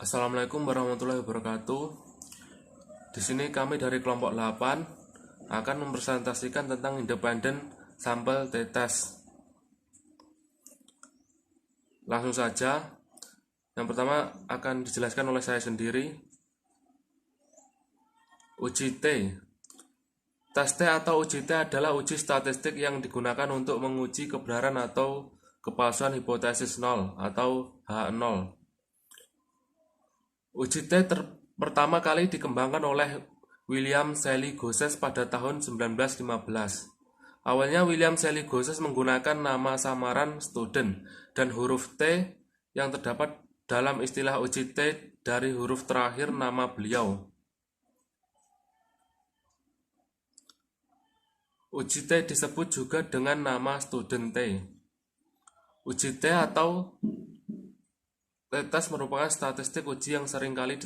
Assalamualaikum warahmatullahi wabarakatuh. Di sini kami dari kelompok 8 akan mempresentasikan tentang independen sampel t-test. Langsung saja. Yang pertama akan dijelaskan oleh saya sendiri. Uji T. Tes T atau uji T adalah uji statistik yang digunakan untuk menguji kebenaran atau kepalsuan hipotesis 0 atau H0. Uji T pertama kali dikembangkan oleh William Sally Gosses pada tahun 1915. Awalnya William Sally Gosses menggunakan nama samaran student dan huruf T yang terdapat dalam istilah uji T dari huruf terakhir nama beliau. Uji T disebut juga dengan nama student T. Uji T atau t-test merupakan statistik uji yang seringkali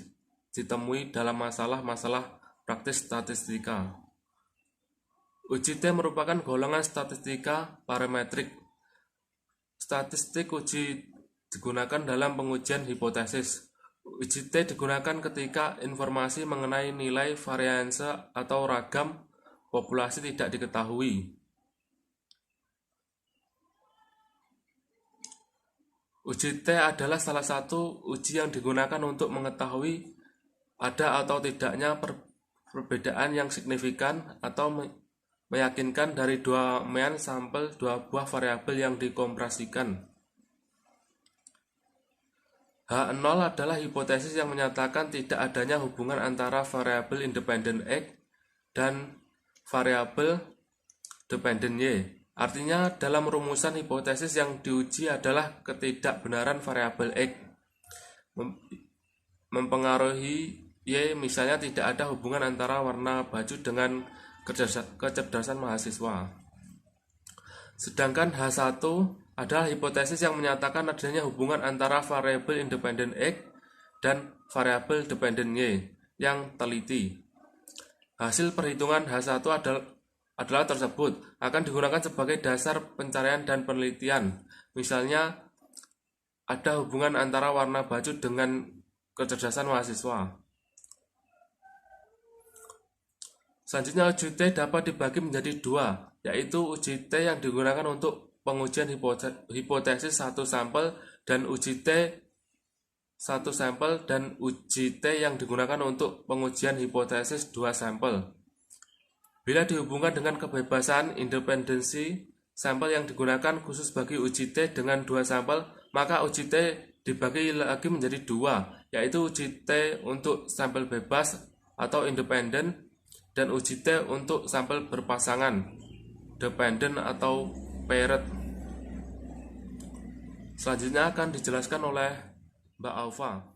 ditemui dalam masalah-masalah praktis statistika. Uji T merupakan golongan statistika parametrik. Statistik uji digunakan dalam pengujian hipotesis. Uji T digunakan ketika informasi mengenai nilai variansa atau ragam populasi tidak diketahui. Uji T adalah salah satu uji yang digunakan untuk mengetahui ada atau tidaknya perbedaan yang signifikan atau meyakinkan dari dua mean sampel dua buah variabel yang dikompresikan. H0 adalah hipotesis yang menyatakan tidak adanya hubungan antara variabel independen X dan variabel dependen Y. Artinya, dalam rumusan hipotesis yang diuji adalah ketidakbenaran variabel X mempengaruhi Y, misalnya tidak ada hubungan antara warna baju dengan kecerdasan mahasiswa. Sedangkan H1 adalah hipotesis yang menyatakan adanya hubungan antara variabel independen X dan variabel dependen Y yang teliti. Hasil perhitungan H1 adalah tersebut akan digunakan sebagai dasar pencarian dan penelitian. Misalnya, ada hubungan antara warna baju dengan kecerdasan mahasiswa. Selanjutnya, uji T dapat dibagi menjadi dua, yaitu uji T yang digunakan untuk pengujian hipotesis satu sampel dan uji T satu sampel dan uji T yang digunakan untuk pengujian hipotesis dua sampel. Bila dihubungkan dengan kebebasan independensi sampel yang digunakan khusus bagi uji T dengan dua sampel, maka uji T dibagi lagi menjadi dua, yaitu uji T untuk sampel bebas atau independen dan uji T untuk sampel berpasangan, dependen atau paired. Selanjutnya akan dijelaskan oleh Mbak Aufa.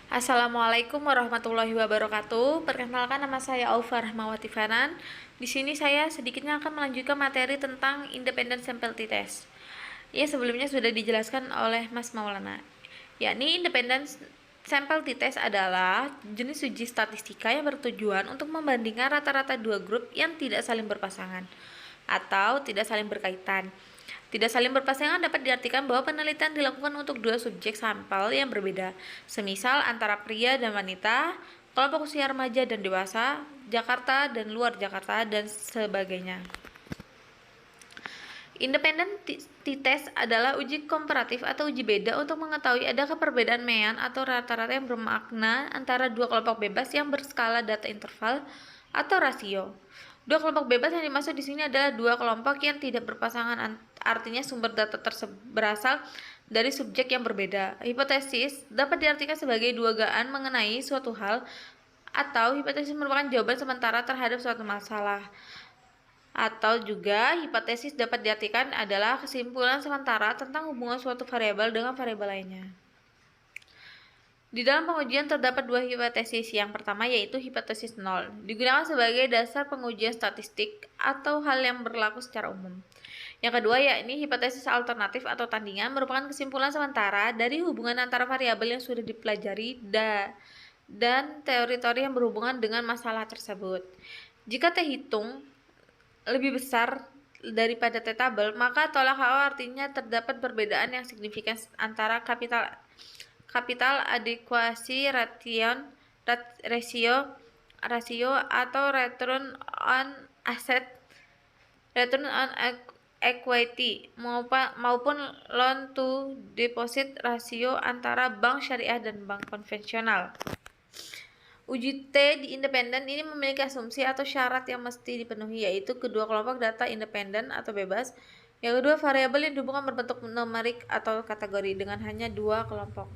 Assalamualaikum warahmatullahi wabarakatuh. Perkenalkan, nama saya Aufa Rahmawati Fanan. Di sini saya sedikitnya akan melanjutkan materi tentang independent sample t-test. Ya, sebelumnya sudah dijelaskan oleh Mas Maulana. Yakni independent sample t-test adalah jenis uji statistika yang bertujuan untuk membandingkan rata-rata dua grup yang tidak saling berpasangan atau tidak saling berkaitan. Tidak saling berpasangan dapat diartikan bahwa penelitian dilakukan untuk dua subjek sampel yang berbeda, semisal antara pria dan wanita, kelompok usia remaja dan dewasa, Jakarta dan luar Jakarta, dan sebagainya. Independent t-test adalah uji komparatif atau uji beda untuk mengetahui adakah perbedaan mean atau rata-rata yang bermakna antara dua kelompok bebas yang berskala data interval atau rasio. Dua kelompok bebas yang dimaksud di sini adalah dua kelompok yang tidak berpasangan, artinya sumber data tersebut berasal dari subjek yang berbeda. Hipotesis dapat diartikan sebagai dugaan mengenai suatu hal, atau hipotesis merupakan jawaban sementara terhadap suatu masalah. Atau juga hipotesis dapat diartikan adalah kesimpulan sementara tentang hubungan suatu variabel dengan variabel lainnya. Di dalam pengujian terdapat dua hipotesis. Yang pertama yaitu hipotesis 0, digunakan sebagai dasar pengujian statistik atau hal yang berlaku secara umum. Yang kedua yakni hipotesis alternatif atau tandingan, merupakan kesimpulan sementara dari hubungan antara variabel yang sudah dipelajari dan teori-teori yang berhubungan dengan masalah tersebut. Jika T hitung lebih besar daripada T tabel, maka tolak HO artinya terdapat perbedaan yang signifikan antara kapital adequacy rasio atau return on equity maupun loan to deposit rasio antara bank syariah dan bank konvensional. Uji T di independen ini memiliki asumsi atau syarat yang mesti dipenuhi, yaitu kedua kelompok data independen atau bebas, yang kedua variabel yang dihubungkan berbentuk numerik atau kategori dengan hanya dua kelompok.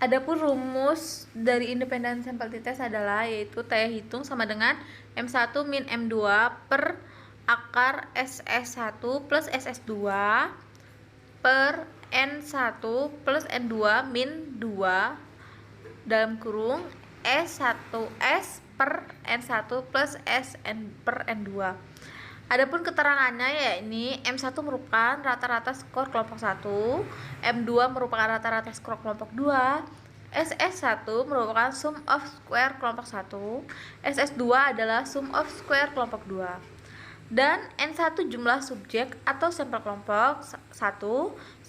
Adapun rumus dari independen sampel t-test adalah yaitu T hitung sama dengan M1 min M2 per akar SS1 plus SS2 per N1 plus N2 min 2 dalam kurung S1S per N1 plus SN per N2. Adapun keterangannya yakni M1 merupakan rata-rata skor kelompok 1, M2 merupakan rata-rata skor kelompok 2, SS1 merupakan sum of square kelompok 1, SS2 adalah sum of square kelompok 2. Dan N1 jumlah subjek atau sampel kelompok 1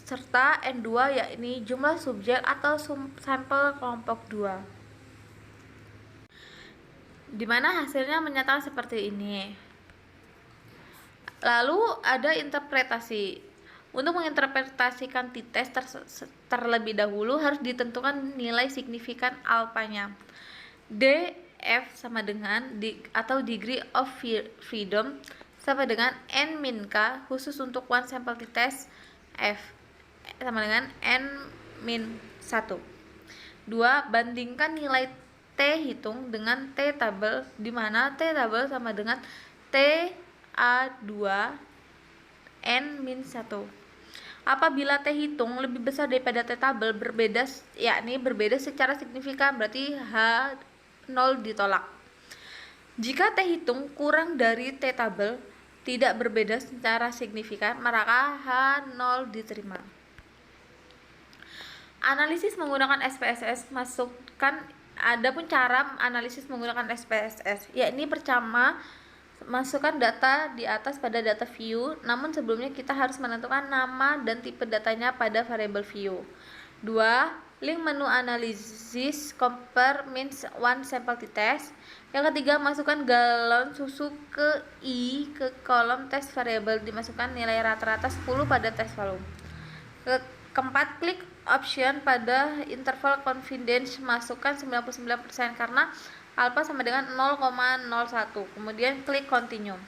serta N2 yakni jumlah subjek atau sampel kelompok 2. Di mana hasilnya menyatakan seperti ini. Lalu ada interpretasi. Untuk menginterpretasikan t-test terlebih dahulu harus ditentukan nilai signifikan alfanya. DF sama dengan atau degree of freedom sama dengan N min K khusus untuk one sample t-test F sama dengan N min 1. 2. Bandingkan nilai T hitung dengan T tabel, di mana T tabel sama dengan TA2 N-1. Apabila T hitung lebih besar daripada T tabel berbeda secara signifikan, berarti H0 ditolak. Jika T hitung kurang dari T tabel tidak berbeda secara signifikan, maka H0 diterima. Analisis menggunakan SPSS Adapun cara analisis menggunakan SPSS, yakni pertama masukkan data di atas pada data view, namun sebelumnya kita harus menentukan nama dan tipe datanya pada variabel view. 2. Link menu analisis compare means one sample t-test. Yang ketiga, masukkan galon susu ke kolom test variabel, dimasukkan nilai rata-rata 10 pada test volume. Keempat, klik option pada interval confidence, masukkan 99% karena alpha sama dengan 0,01. Kemudian klik continue.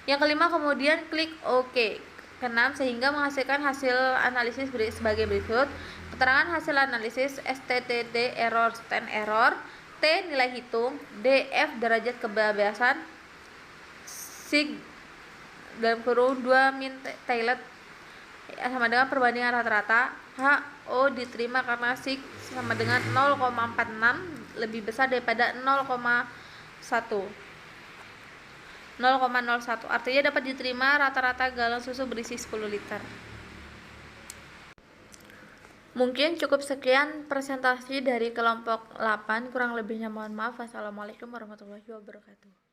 Yang kelima, kemudian klik OK. Keenam, sehingga menghasilkan hasil analisis sebagai berikut. Keterangan hasil analisis STTD error stand error, T nilai hitung, DF derajat kebebasan, sig dalam kurung 2 min Taylor sama dengan perbandingan rata-rata, HO diterima karena sig sama dengan 0,46 lebih besar daripada 0,01. Artinya dapat diterima rata-rata galon susu berisi 10 liter. Mungkin cukup sekian presentasi dari kelompok 8, kurang lebihnya mohon maaf. Wassalamualaikum warahmatullahi wabarakatuh.